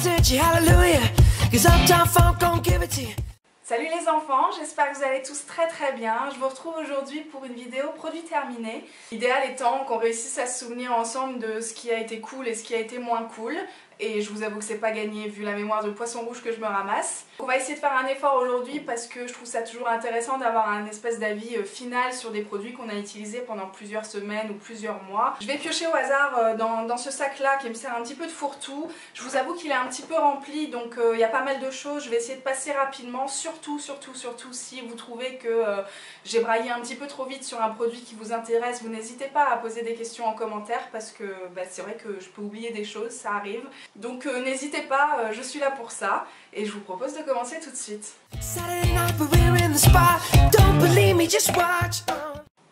Salut les enfants, j'espère que vous allez tous très bien. Je vous retrouve aujourd'hui pour une vidéo produit terminé. L'idéal étant qu'on réussisse à se souvenir ensemble de ce qui a été cool et ce qui a été moins cool. Et je vous avoue que c'est pas gagné vu la mémoire de poisson rouge que je me ramasse. On va essayer de faire un effort aujourd'hui parce que je trouve ça toujours intéressant d'avoir un espèce d'avis final sur des produits qu'on a utilisés pendant plusieurs semaines ou plusieurs mois. Je vais piocher au hasard dans ce sac là qui me sert un petit peu de fourre-tout. Je vous avoue qu'il est un petit peu rempli, donc il y a pas mal de choses. Je vais essayer de passer rapidement, surtout si vous trouvez que j'ai braillé un petit peu trop vite sur un produit qui vous intéresse, vous n'hésitez pas à poser des questions en commentaire parce que c'est vrai que je peux oublier des choses, ça arrive. Donc n'hésitez pas, je suis là pour ça et je vous propose de commencer tout de suite.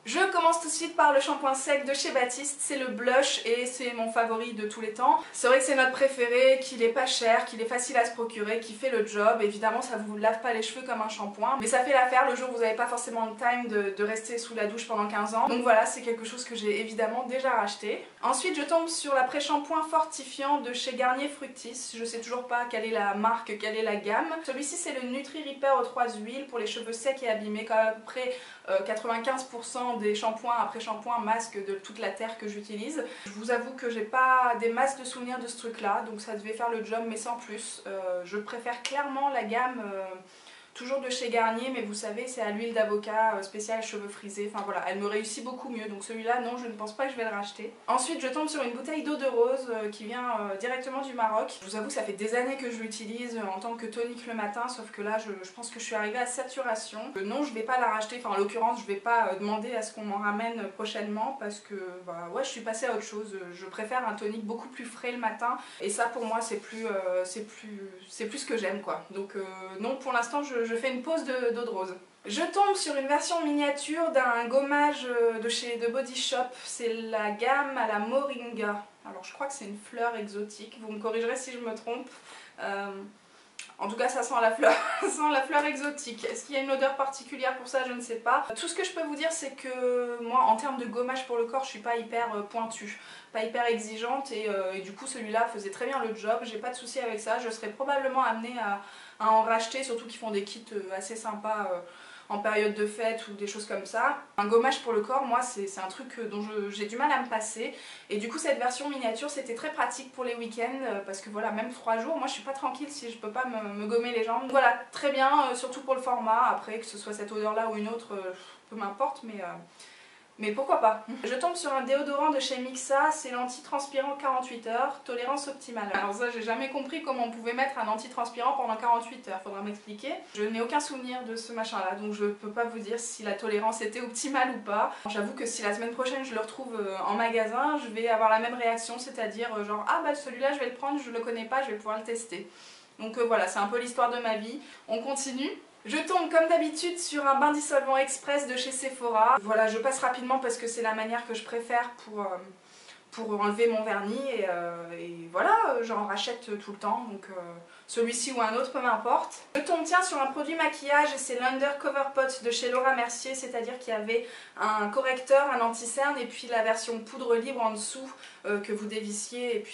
Je commence tout de suite par le shampoing sec de chez Baptiste, c'est le blush et c'est mon favori de tous les temps. C'est vrai que c'est notre préféré, qu'il est pas cher, qu'il est facile à se procurer, qu'il fait le job. Évidemment ça vous lave pas les cheveux comme un shampoing, mais ça fait l'affaire le jour où vous n'avez pas forcément le time de rester sous la douche pendant 15 ans. Donc voilà, c'est quelque chose que j'ai évidemment déjà racheté. Ensuite je tombe sur l'après-shampoing fortifiant de chez Garnier Fructis. Je sais toujours pas quelle est la marque, quelle est la gamme. Celui-ci c'est le Nutri Repair aux 3 huiles pour les cheveux secs et abîmés, quand même près 95% des shampoings après shampoing masquent de toute la terre que j'utilise. Je vous avoue que j'ai pas des masses de souvenirs de ce truc là, donc ça devait faire le job mais sans plus. Je préfère clairement la gamme toujours de chez Garnier, mais vous savez c'est à l'huile d'avocat spéciale cheveux frisés, enfin voilà, elle me réussit beaucoup mieux, donc celui-là non, je ne pense pas que je vais le racheter. Ensuite je tombe sur une bouteille d'eau de rose qui vient directement du Maroc. Je vous avoue que ça fait des années que je l'utilise en tant que tonique le matin, sauf que là je pense que je suis arrivée à saturation. Non, je vais pas la racheter, enfin en l'occurrence je vais pas demander à ce qu'on m'en ramène prochainement parce que bah, ouais, je suis passée à autre chose. Je préfère un tonique beaucoup plus frais le matin et ça pour moi c'est plus ce que j'aime quoi. Donc non, pour l'instant je fais une pause d'eau de rose. Je tombe sur une version miniature d'un gommage de Body Shop, c'est la gamme à la moringa. Alors je crois que c'est une fleur exotique, vous me corrigerez si je me trompe. En tout cas ça sent la fleur, ça sent la fleur exotique. Est-ce qu'il y a une odeur particulière pour ça? Je ne sais pas. Tout ce que je peux vous dire c'est que moi en termes de gommage pour le corps je suis pas hyper pointue, pas hyper exigeante et du coup celui-là faisait très bien le job, j'ai pas de souci avec ça. Je serais probablement amenée à en racheter, surtout qu'ils font des kits assez sympas en période de fête ou des choses comme ça. Un gommage pour le corps, moi c'est un truc dont j'ai du mal à me passer et du coup cette version miniature c'était très pratique pour les week-ends parce que voilà, même 3 jours, moi je suis pas tranquille si je peux pas me gommer les jambes. Voilà, très bien, surtout pour le format, après que ce soit cette odeur là ou une autre, peu m'importe, mais pourquoi pas. Je tombe sur un déodorant de chez Mixa, c'est l'antitranspirant 48 heures, tolérance optimale. Alors ça j'ai jamais compris comment on pouvait mettre un antitranspirant pendant 48 heures, faudra m'expliquer. Je n'ai aucun souvenir de ce machin là, donc je peux pas vous dire si la tolérance était optimale ou pas. J'avoue que si la semaine prochaine je le retrouve en magasin, je vais avoir la même réaction, c'est-à-dire genre ah bah celui-là je vais le prendre, je le connais pas, je vais pouvoir le tester. Donc voilà, c'est un peu l'histoire de ma vie. On continue. Je tombe comme d'habitude sur un bain dissolvant express de chez Sephora. Voilà, je passe rapidement parce que c'est la manière que je préfère pour enlever mon vernis et voilà, j'en rachète tout le temps, donc celui-ci ou un autre, peu m'importe. Je tombe tiens sur un produit maquillage et c'est l'Undercover Pot de chez Laura Mercier, c'est-à-dire qu'il y avait un correcteur, un anti-cerne et puis la version poudre libre en dessous que vous dévissiez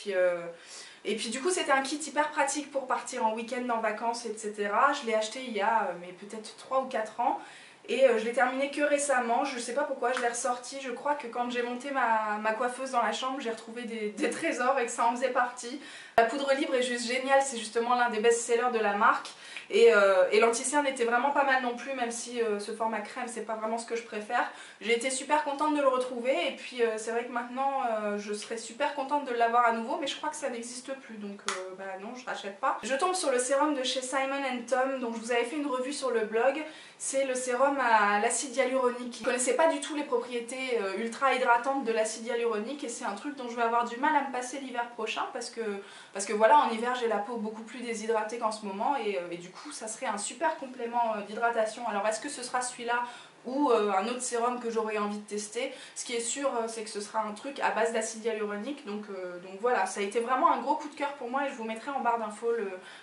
et puis du coup c'était un kit hyper pratique pour partir en week-end, en vacances, etc. Je l'ai acheté il y a mais peut-être 3 ou 4 ans et je l'ai terminé que récemment, je sais pas pourquoi, je l'ai ressorti, je crois que quand j'ai monté ma coiffeuse dans la chambre j'ai retrouvé des trésors et que ça en faisait partie. La poudre libre est juste géniale, c'est justement l'un des best-sellers de la marque et l'anti-cerne était vraiment pas mal non plus, même si ce format crème c'est pas vraiment ce que je préfère. J'ai été super contente de le retrouver et puis c'est vrai que maintenant je serais super contente de l'avoir à nouveau, mais je crois que ça n'existe plus donc bah non, je rachète pas. Je tombe sur le sérum de chez Simon & Tom dont je vous avais fait une revue sur le blog. C'est le sérum à l'acide hyaluronique. Je ne connaissais pas du tout les propriétés ultra hydratantes de l'acide hyaluronique et c'est un truc dont je vais avoir du mal à me passer l'hiver prochain parce que voilà, en hiver j'ai la peau beaucoup plus déshydratée qu'en ce moment et du coup ça serait un super complément d'hydratation. Alors est-ce que ce sera celui-là? ou un autre sérum que j'aurais envie de tester. Ce qui est sûr, c'est que ce sera un truc à base d'acide hyaluronique, donc voilà, ça a été vraiment un gros coup de cœur pour moi et je vous mettrai en barre d'infos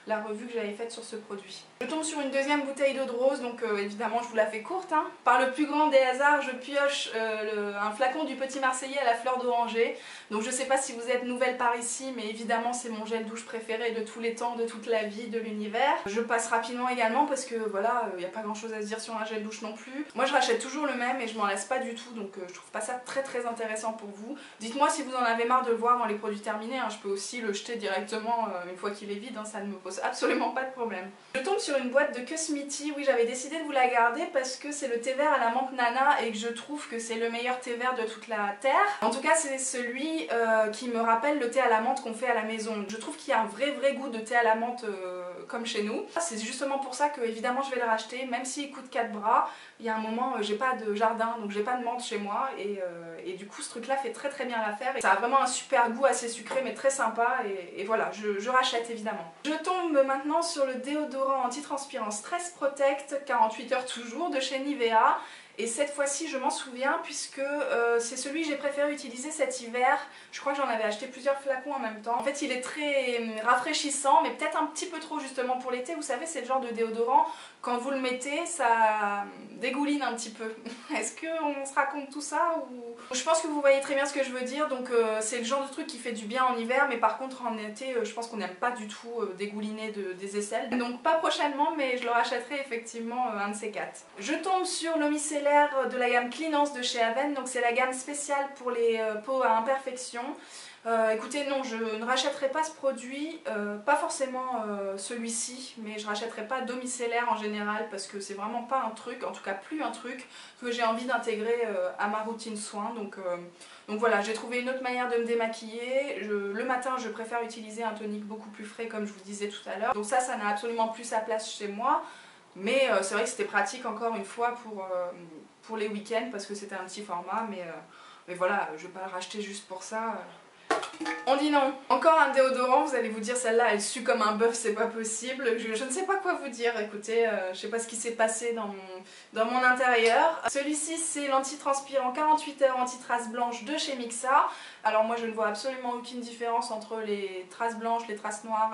la revue que j'avais faite sur ce produit. Je tombe sur une deuxième bouteille d'eau de rose, donc évidemment je vous la fais courte, hein. Par le plus grand des hasards, je pioche un flacon du Petit Marseillais à la fleur d'oranger. Donc je sais pas si vous êtes nouvelle par ici, mais évidemment c'est mon gel douche préféré de tous les temps, de toute la vie, de l'univers. Je passe rapidement également parce que voilà, il n'y a pas grand chose à se dire sur un gel douche non plus. Moi je rachète toujours le même et je m'en lasse pas du tout, donc je trouve pas ça très intéressant pour vous. Dites-moi si vous en avez marre de le voir dans les produits terminés, hein. Je peux aussi le jeter directement une fois qu'il est vide, hein. Ça ne me pose absolument pas de problème. Je tombe sur une boîte de Cosmiti. Oui, j'avais décidé de vous la garder parce que c'est le thé vert à la menthe nana et que je trouve que c'est le meilleur thé vert de toute la terre. En tout cas c'est celui qui me rappelle le thé à la menthe qu'on fait à la maison. Je trouve qu'il y a un vrai goût de thé à la menthe comme chez nous. C'est justement pour ça que évidemment je vais le racheter, même s'il coûte 4 bras. Il y a un moment, j'ai pas de jardin, donc j'ai pas de menthe chez moi et du coup ce truc là fait très bien l'affaire. Ça a vraiment un super goût assez sucré mais très sympa et voilà, je rachète évidemment. Je tombe maintenant sur le déodorant antitranspirant Stress Protect 48 heures toujours de chez Nivea. Et cette fois-ci je m'en souviens puisque c'est celui que j'ai préféré utiliser cet hiver. Je crois que j'en avais acheté plusieurs flacons en même temps. En fait il est très rafraîchissant mais peut-être un petit peu trop justement pour l'été. Vous savez c'est le genre de déodorant, quand vous le mettez ça dégouline un petit peu. Est-ce qu'on se raconte tout ça ou... Je pense que vous voyez très bien ce que je veux dire. Donc c'est le genre de truc qui fait du bien en hiver mais par contre en été je pense qu'on n'aime pas du tout dégouliner des aisselles. Donc pas prochainement mais je le rachèterai effectivement un de ces quatre. Je tombe sur l'eau micellaire de la gamme Cleanance de chez Aven, donc c'est la gamme spéciale pour les peaux à imperfection. Écoutez, non, je ne rachèterai pas ce produit, pas forcément celui-ci, mais je rachèterai pas d'eau micellaire en général parce que c'est vraiment pas un truc, en tout cas plus un truc que j'ai envie d'intégrer à ma routine soins. Donc voilà, j'ai trouvé une autre manière de me démaquiller. Le matin, je préfère utiliser un tonique beaucoup plus frais comme je vous disais tout à l'heure. Donc ça n'a absolument plus sa place chez moi. Mais c'est vrai que c'était pratique encore une fois pour les week-ends parce que c'était un petit format, mais voilà, je vais pas le racheter juste pour ça. On dit non. Encore un déodorant, vous allez vous dire celle-là elle sue comme un bœuf, c'est pas possible. Je ne sais pas quoi vous dire, écoutez, je sais pas ce qui s'est passé dans mon intérieur. Celui-ci c'est l'antitranspirant 48 heures anti-traces blanches de chez Mixa. Alors moi je ne vois absolument aucune différence entre les traces blanches, les traces noires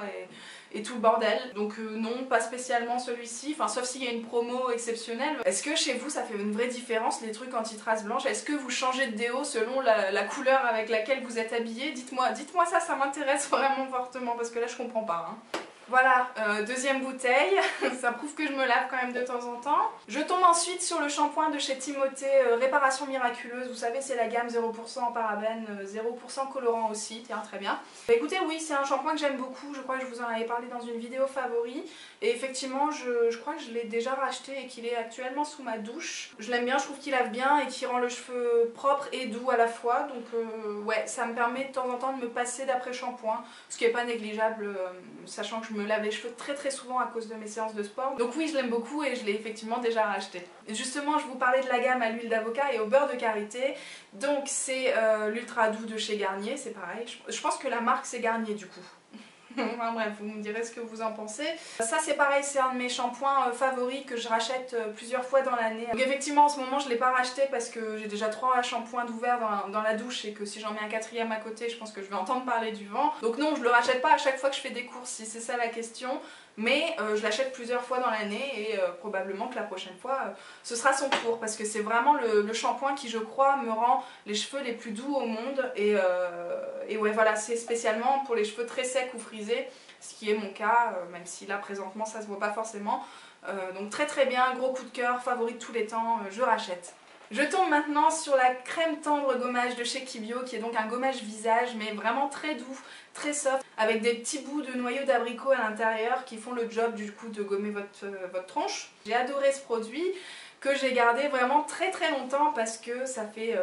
et tout le bordel. Donc non, pas spécialement celui-ci, enfin sauf s'il y a une promo exceptionnelle. Est-ce que chez vous ça fait une vraie différence les trucs anti-traces blanches? Est-ce que vous changez de déo selon la couleur avec laquelle vous êtes habillé? Dites-moi ça m'intéresse vraiment fortement parce que là je comprends pas. Hein. Voilà, deuxième bouteille, ça prouve que je me lave quand même de temps en temps. Je tombe ensuite sur le shampoing de chez Timothée, Réparation Miraculeuse, vous savez c'est la gamme 0% parabènes, 0% colorant aussi, tiens très bien. Bah, écoutez oui c'est un shampoing que j'aime beaucoup, je crois que je vous en avais parlé dans une vidéo favori. Et effectivement je crois que je l'ai déjà racheté et qu'il est actuellement sous ma douche. Je l'aime bien, je trouve qu'il lave bien et qu'il rend le cheveu propre et doux à la fois. Donc ouais, ça me permet de temps en temps de me passer d'après-shampoing, ce qui n'est pas négligeable sachant que je me lave les cheveux très souvent à cause de mes séances de sport. Donc oui je l'aime beaucoup et je l'ai effectivement déjà racheté. Et justement je vous parlais de la gamme à l'huile d'avocat et au beurre de karité. Donc c'est l'ultra doux de chez Garnier, c'est pareil. Je pense que la marque c'est Garnier du coup. Enfin, bref, vous me direz ce que vous en pensez. Ça c'est pareil, c'est un de mes shampoings favoris que je rachète plusieurs fois dans l'année. Donc effectivement en ce moment je ne l'ai pas racheté parce que j'ai déjà 3 shampoings d'ouvert dans la douche et que si j'en mets un 4e à côté je pense que je vais entendre parler du vent. Donc non, je le rachète pas à chaque fois que je fais des courses si c'est ça la question. Mais je l'achète plusieurs fois dans l'année et probablement que la prochaine fois ce sera son tour parce que c'est vraiment le shampoing qui je crois me rend les cheveux les plus doux au monde et ouais voilà, c'est spécialement pour les cheveux très secs ou frisés, ce qui est mon cas même si là présentement ça se voit pas forcément. Donc très bien, gros coup de cœur, favori de tous les temps, je rachète. Je tombe maintenant sur la crème tendre gommage de chez Kibio qui est donc un gommage visage mais vraiment très doux, très soft avec des petits bouts de noyau d'abricot à l'intérieur qui font le job du coup de gommer votre tronche. J'ai adoré ce produit que j'ai gardé vraiment très longtemps parce que ça fait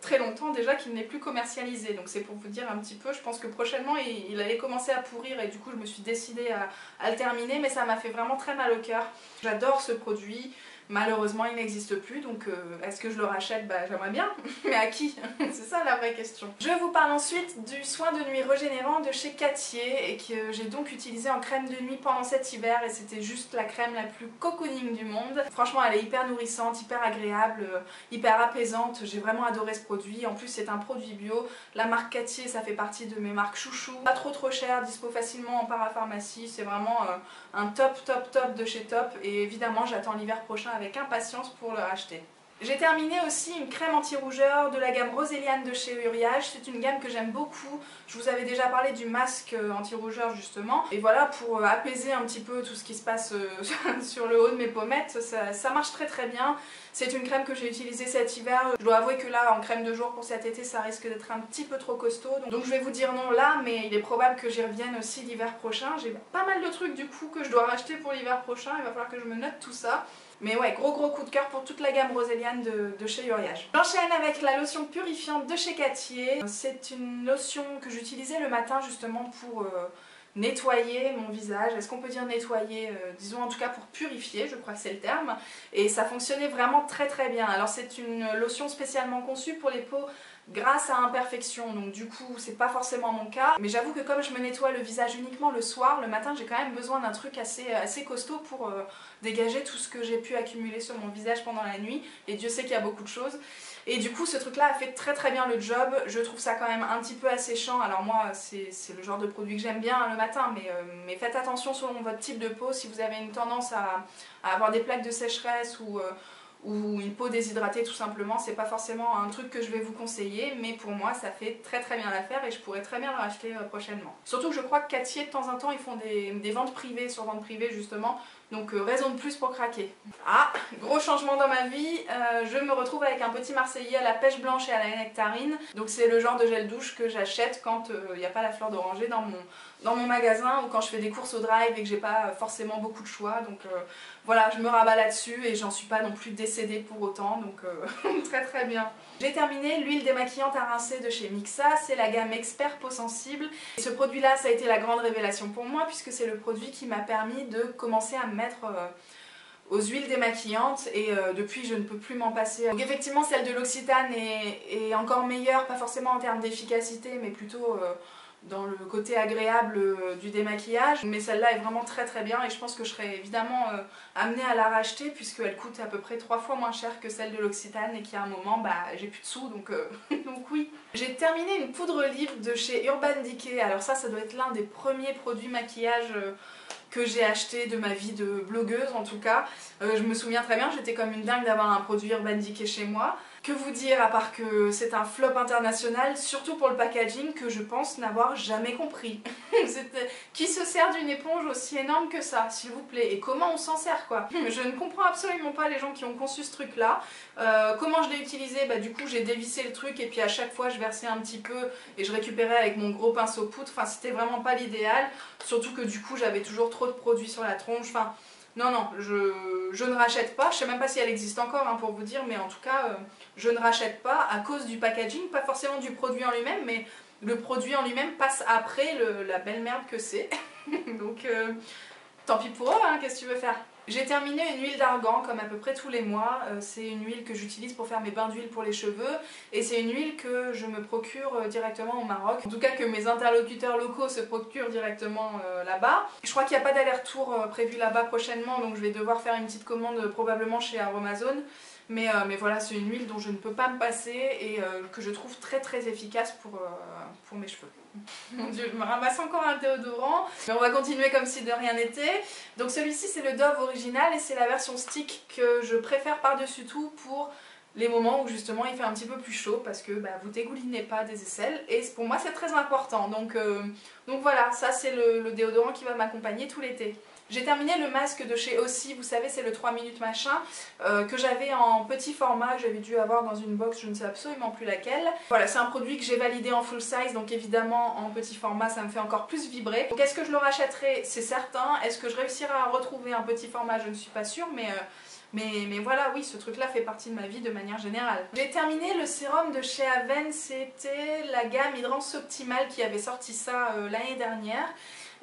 très longtemps déjà qu'il n'est plus commercialisé. Donc c'est pour vous dire un petit peu, je pense que prochainement il allait commencer à pourrir et du coup je me suis décidée à le terminer mais ça m'a fait vraiment très mal au cœur. J'adore ce produit. Malheureusement il n'existe plus, donc est-ce que je le rachète? Bah j'aimerais bien, mais à qui? C'est ça la vraie question. Je vous parle ensuite du soin de nuit régénérant de chez Cattier et que j'ai donc utilisé en crème de nuit pendant cet hiver et c'était juste la crème la plus cocooning du monde. Franchement elle est hyper nourrissante, hyper agréable, hyper apaisante, j'ai vraiment adoré ce produit. En plus c'est un produit bio, la marque Cattier ça fait partie de mes marques chouchou, pas trop cher, dispo facilement en parapharmacie, c'est vraiment un top de chez top et évidemment j'attends l'hiver prochain avec impatience pour le racheter. J'ai terminé aussi une crème anti-rougeur de la gamme Roséliane de chez Uriage. C'est une gamme que j'aime beaucoup. Je vous avais déjà parlé du masque anti-rougeur justement. Et voilà, pour apaiser un petit peu tout ce qui se passe sur le haut de mes pommettes, ça marche très bien. C'est une crème que j'ai utilisée cet hiver. Je dois avouer que là, en crème de jour pour cet été, ça risque d'être un petit peu trop costaud. Donc je vais vous dire non là, mais il est probable que j'y revienne aussi l'hiver prochain. J'ai pas mal de trucs du coup que je dois racheter pour l'hiver prochain. Il va falloir que je me note tout ça. Mais ouais, gros coup de cœur pour toute la gamme Roséliane de chez Uriage. J'enchaîne avec la lotion purifiante de chez Cattier. C'est une lotion que j'utilisais le matin justement pour nettoyer mon visage. Est-ce qu'on peut dire nettoyer? Disons en tout cas pour purifier, je crois que c'est le terme. Et ça fonctionnait vraiment très bien. Alors c'est une lotion spécialement conçue pour les peaux grâce à imperfection, donc du coup c'est pas forcément mon cas, mais j'avoue que comme je me nettoie le visage uniquement le soir, le matin j'ai quand même besoin d'un truc assez costaud pour dégager tout ce que j'ai pu accumuler sur mon visage pendant la nuit, et Dieu sait qu'il y a beaucoup de choses. Et du coup ce truc là a fait très bien le job. Je trouve ça quand même un petit peu asséchant. Alors moi c'est le genre de produit que j'aime bien le matin, mais faites attention selon votre type de peau. Si vous avez une tendance à avoir des plaques de sécheresse ou une peau déshydratée tout simplement, c'est pas forcément un truc que je vais vous conseiller, mais pour moi ça fait très bien l'affaire et je pourrais très bien le racheter prochainement. Surtout que je crois que Cattier de temps en temps ils font des ventes privées sur vente privée justement, donc raison de plus pour craquer. Ah, gros changement dans ma vie, je me retrouve avec un petit Marseillais à la pêche blanche et à la nectarine, donc c'est le genre de gel douche que j'achète quand il n'y a pas la fleur d'oranger dans mon magasin ou quand je fais des courses au drive et que j'ai pas forcément beaucoup de choix, donc voilà, je me rabats là-dessus et j'en suis pas non plus décédée pour autant, donc très bien. J'ai terminé l'huile démaquillante à rincer de chez Mixa, c'est la gamme Expert Peau Sensible. Et ce produit là ça a été la grande révélation pour moi puisque c'est le produit qui m'a permis de commencer à me mettre aux huiles démaquillantes et depuis je ne peux plus m'en passer. Donc effectivement celle de l'Occitane est encore meilleure, pas forcément en termes d'efficacité mais plutôt dans le côté agréable du démaquillage, mais celle-là est vraiment très bien et je pense que je serais évidemment amenée à la racheter puisqu'elle coûte à peu près 3 fois moins cher que celle de l'Occitane et qu'il y a un moment j'ai plus de sous donc, donc oui. J'ai terminé une poudre libre de chez Urban Decay. Alors ça doit être l'un des premiers produits maquillage que j'ai acheté de ma vie de blogueuse en tout cas. Je me souviens très bien, j'étais comme une dingue d'avoir un produit Urban Decay chez moi. Que vous dire à part que c'est un flop international, surtout pour le packaging que je pense n'avoir jamais compris. Qui se sert d'une éponge aussi énorme que ça, s'il vous plaît? Et comment on s'en sert quoi? Je ne comprends absolument pas les gens qui ont conçu ce truc là. Comment je l'ai utilisé? Du coup j'ai dévissé le truc et puis à chaque fois je versais un petit peu et je récupérais avec mon gros pinceau poudre. Enfin c'était vraiment pas l'idéal, surtout que du coup j'avais toujours trop de produits sur la tronche. Enfin, non, je ne rachète pas, je sais même pas si elle existe encore pour vous dire, mais en tout cas je ne rachète pas à cause du packaging, pas forcément du produit en lui-même, mais le produit en lui-même passe après la belle merde que c'est. Donc tant pis pour eux, qu'est-ce que tu veux faire? J'ai terminé une huile d'argan comme à peu près tous les mois. C'est une huile que j'utilise pour faire mes bains d'huile pour les cheveux et c'est une huile que je me procure directement au Maroc. En tout cas que mes interlocuteurs locaux se procurent directement là-bas. Je crois qu'il n'y a pas d'aller-retour prévu là-bas prochainement, donc je vais devoir faire une petite commande probablement chez Aromazone. Mais voilà, c'est une huile dont je ne peux pas me passer et que je trouve très efficace pour mes cheveux. Mon Dieu, je me ramasse encore un déodorant, mais on va continuer comme si de rien n'était. Donc celui-ci c'est le Dove original et c'est la version stick que je préfère par-dessus tout pour les moments où justement il fait un petit peu plus chaud parce que vous dégoulinez pas des aisselles et pour moi c'est très important. Donc voilà, ça c'est le déodorant qui va m'accompagner tout l'été. J'ai terminé le masque de chez Ossi, vous savez c'est le 3 minutes machin, que j'avais en petit format, que j'avais dû avoir dans une box, je ne sais absolument plus laquelle. Voilà, c'est un produit que j'ai validé en full size, donc évidemment en petit format ça me fait encore plus vibrer. Donc est-ce que je le rachèterai? C'est certain. Est-ce que je réussirai à retrouver un petit format? Je ne suis pas sûre, mais voilà, oui, ce truc là fait partie de ma vie de manière générale. J'ai terminé le sérum de chez Aven, c'était la gamme Hydrance Optimale qui avait sorti ça l'année dernière.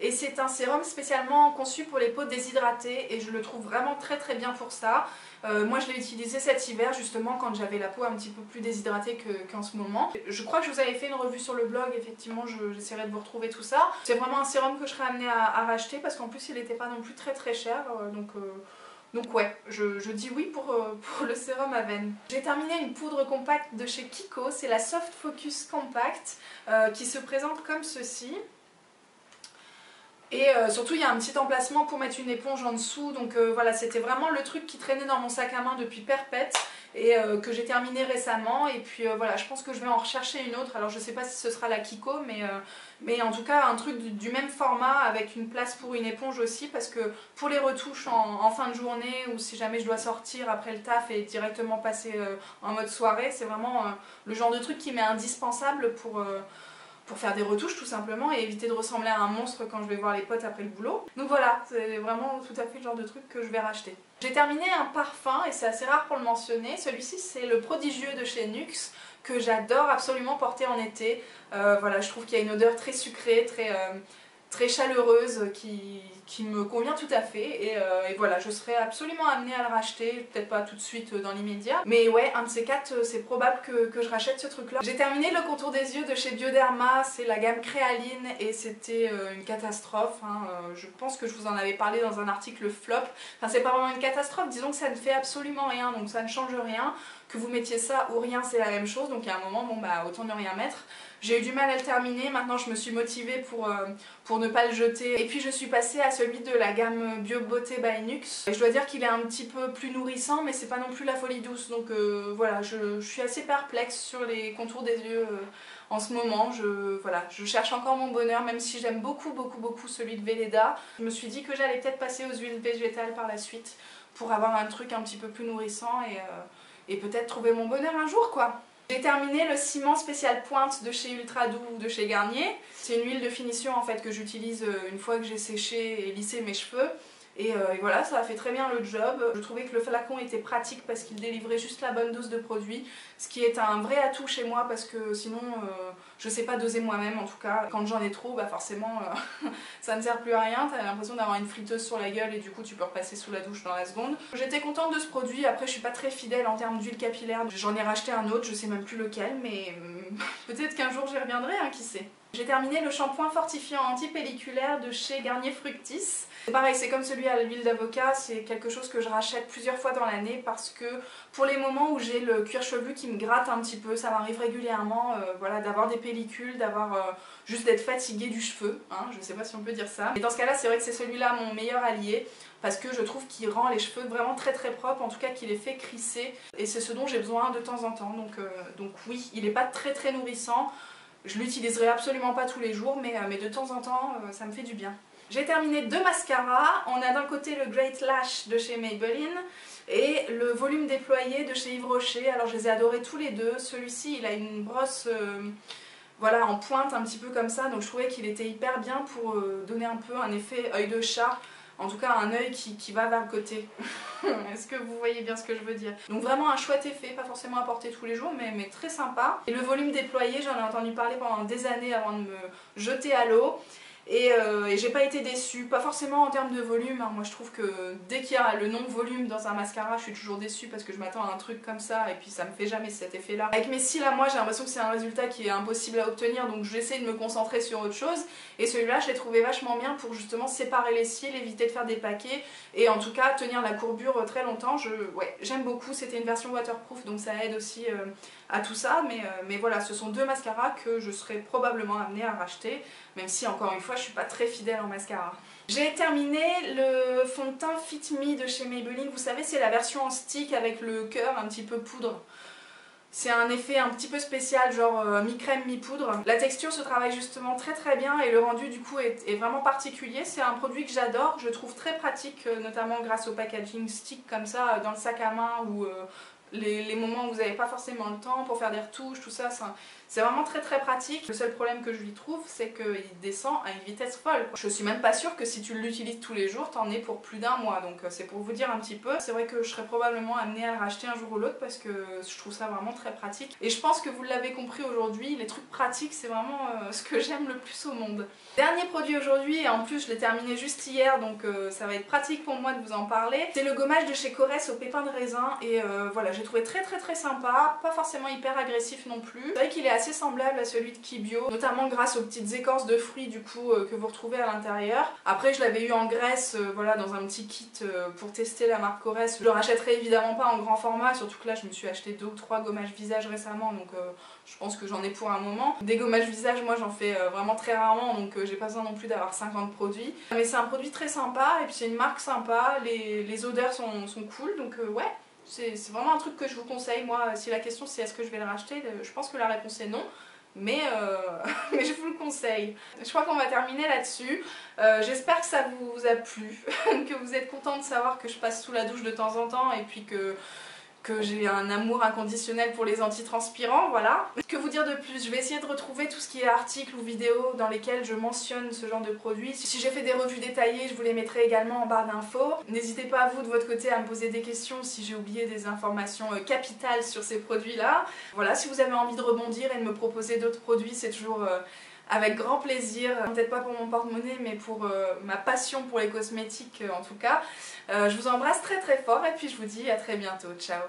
et c'est un sérum spécialement conçu pour les peaux déshydratées et je le trouve vraiment très bien pour ça. Moi je l'ai utilisé cet hiver justement quand j'avais la peau un petit peu plus déshydratée qu'en ce moment. Je crois que je vous avais fait une revue sur le blog, effectivement j'essaierai de vous retrouver tout ça. C'est vraiment un sérum que je serais amenée à racheter parce qu'en plus il n'était pas non plus très cher, donc ouais, je dis oui pour le sérum à veine. J'ai terminé une poudre compacte de chez Kiko, c'est la Soft Focus Compact qui se présente comme ceci. Et surtout il y a un petit emplacement pour mettre une éponge en dessous, donc voilà, c'était vraiment le truc qui traînait dans mon sac à main depuis perpète et que j'ai terminé récemment. Et puis voilà, je pense que je vais en rechercher une autre, alors je sais pas si ce sera la Kiko, mais en tout cas un truc du même format avec une place pour une éponge aussi, parce que pour les retouches en fin de journée ou si jamais je dois sortir après le taf et directement passer en mode soirée, c'est vraiment le genre de truc qui m'est indispensable pour faire des retouches tout simplement et éviter de ressembler à un monstre quand je vais voir les potes après le boulot. Donc voilà, c'est vraiment tout à fait le genre de truc que je vais racheter. J'ai terminé un parfum et c'est assez rare pour le mentionner, celui-ci c'est le Prodigieux de chez NYX que j'adore absolument porter en été. Voilà, je trouve qu'il y a une odeur très sucrée, très chaleureuse qui me convient tout à fait et voilà, je serais absolument amenée à le racheter, peut-être pas tout de suite dans l'immédiat, mais ouais, un de ces quatre, c'est probable que je rachète ce truc là. J'ai terminé le contour des yeux de chez Bioderma, c'est la gamme Créaline et c'était une catastrophe, hein. Je pense que je vous en avais parlé dans un article flop, enfin c'est pas vraiment une catastrophe, disons que ça ne fait absolument rien, donc ça ne change rien, que vous mettiez ça ou rien c'est la même chose, donc à un moment, bon bah autant ne rien mettre. J'ai eu du mal à le terminer, maintenant je me suis motivée pour ne pas le jeter. Et puis je suis passée à celui de la gamme Bio Beauté by NYX. Et je dois dire qu'il est un petit peu plus nourrissant, mais c'est pas non plus la folie douce. Donc voilà, je suis assez perplexe sur les contours des yeux en ce moment. Voilà, je cherche encore mon bonheur, même si j'aime beaucoup celui de Velleda. Je me suis dit que j'allais peut-être passer aux huiles végétales par la suite pour avoir un truc un petit peu plus nourrissant et peut-être trouver mon bonheur un jour quoi. J'ai terminé le ciment spécial pointe de chez Ultra Doux ou de chez Garnier. C'est une huile de finition en fait que j'utilise une fois que j'ai séché et lissé mes cheveux. Et voilà, ça a fait très bien le job. Je trouvais que le flacon était pratique parce qu'il délivrait juste la bonne dose de produit, ce qui est un vrai atout chez moi parce que sinon je sais pas doser moi-même en tout cas. Quand j'en ai trop, bah forcément ça ne sert plus à rien, t'as l'impression d'avoir une friteuse sur la gueule et du coup tu peux repasser sous la douche dans la seconde. J'étais contente de ce produit, après je suis pas très fidèle en termes d'huile capillaire, j'en ai racheté un autre, je sais même plus lequel, mais peut-être qu'un jour j'y reviendrai, hein, qui sait. J'ai terminé le shampoing fortifiant antipelliculaire de chez Garnier Fructis. C'est pareil, c'est comme celui à l'huile d'avocat, c'est quelque chose que je rachète plusieurs fois dans l'année parce que pour les moments où j'ai le cuir chevelu qui me gratte un petit peu, ça m'arrive régulièrement voilà, d'avoir des pellicules, d'avoir juste d'être fatiguée du cheveu, hein, je sais pas si on peut dire ça. Et dans ce cas là, c'est vrai que c'est celui-là mon meilleur allié parce que je trouve qu'il rend les cheveux vraiment très propres, en tout cas qu'il les fait crisser et c'est ce dont j'ai besoin de temps en temps, donc oui, il n'est pas très nourrissant. Je l'utiliserai absolument pas tous les jours, mais de temps en temps, ça me fait du bien. J'ai terminé deux mascaras. On a d'un côté le Great Lash de chez Maybelline et le volume déployé de chez Yves Rocher. Alors je les ai adorés tous les deux. Celui-ci, il a une brosse voilà, en pointe un petit peu comme ça, donc je trouvais qu'il était hyper bien pour donner un peu un effet œil de chat. En tout cas un œil qui va vers le côté. Est-ce que vous voyez bien ce que je veux dire? Donc vraiment un chouette effet, pas forcément à porter tous les jours, mais très sympa. Et le volume déployé, j'en ai entendu parler pendant des années avant de me jeter à l'eau. Et j'ai pas été déçue, pas forcément en termes de volume, hein. Moi je trouve que dès qu'il y a le nom volume dans un mascara, je suis toujours déçue parce que je m'attends à un truc comme ça et puis ça me fait jamais cet effet là. Avec mes cils à moi j'ai l'impression que c'est un résultat qui est impossible à obtenir, donc j'essaie de me concentrer sur autre chose et celui-là je l'ai trouvé vachement bien pour justement séparer les cils, éviter de faire des paquets et en tout cas tenir la courbure très longtemps. Ouais, j'aime beaucoup, c'était une version waterproof donc ça aide aussi à tout ça, mais voilà, ce sont deux mascaras que je serai probablement amenée à racheter, même si encore une fois je suis pas très fidèle en mascara. J'ai terminé le fond de teint Fit Me de chez Maybelline, vous savez c'est la version en stick avec le cœur un petit peu poudre. C'est un effet un petit peu spécial, genre mi-crème, mi-poudre. La texture se travaille justement très bien et le rendu du coup est vraiment particulier. C'est un produit que j'adore, je trouve très pratique, notamment grâce au packaging stick comme ça dans le sac à main ou les moments où vous n'avez pas forcément le temps pour faire des retouches, tout ça, c'est vraiment très très pratique. Le seul problème que je lui trouve, c'est qu'il descend à une vitesse folle. Je suis même pas sûre que si tu l'utilises tous les jours, t'en es pour plus d'un mois, donc c'est pour vous dire un petit peu. C'est vrai que je serais probablement amenée à le racheter un jour ou l'autre parce que je trouve ça vraiment très pratique. Et je pense que vous l'avez compris aujourd'hui, les trucs pratiques, c'est vraiment ce que j'aime le plus au monde. Dernier produit aujourd'hui, et en plus je l'ai terminé juste hier, donc ça va être pratique pour moi de vous en parler. C'est le gommage de chez Corès au pépin de raisin, et voilà, j'ai trouvé très très très sympa, pas forcément hyper agressif non plus. C'est vrai qu'il est assez semblable à celui de Kibio, notamment grâce aux petites écorces de fruits du coup que vous retrouvez à l'intérieur. Après je l'avais eu en Grèce, voilà, dans un petit kit pour tester la marque Corès. Je le rachèterai évidemment pas en grand format, surtout que là je me suis acheté 2 ou 3 gommages visage récemment, donc je pense que j'en ai pour un moment. Des gommages visage, moi j'en fais vraiment très rarement, donc j'ai pas besoin non plus d'avoir 50 produits. Mais c'est un produit très sympa, et puis c'est une marque sympa, les odeurs sont cool, donc ouais. C'est vraiment un truc que je vous conseille. Moi, si la question c'est est-ce que je vais le racheter, je pense que la réponse est non. Mais je vous le conseille. Je crois qu'on va terminer là-dessus. J'espère que ça vous a plu, que vous êtes contents de savoir que je passe sous la douche de temps en temps et puis que j'ai un amour inconditionnel pour les antitranspirants, voilà. Que vous dire de plus? Je vais essayer de retrouver tout ce qui est articles ou vidéos dans lesquels je mentionne ce genre de produits. Si j'ai fait des revues détaillées, je vous les mettrai également en barre d'infos. N'hésitez pas vous de votre côté à me poser des questions si j'ai oublié des informations capitales sur ces produits-là. Voilà, si vous avez envie de rebondir et de me proposer d'autres produits, c'est toujours avec grand plaisir, peut-être pas pour mon porte-monnaie mais pour ma passion pour les cosmétiques en tout cas. Je vous embrasse très très fort et puis je vous dis à très bientôt, ciao.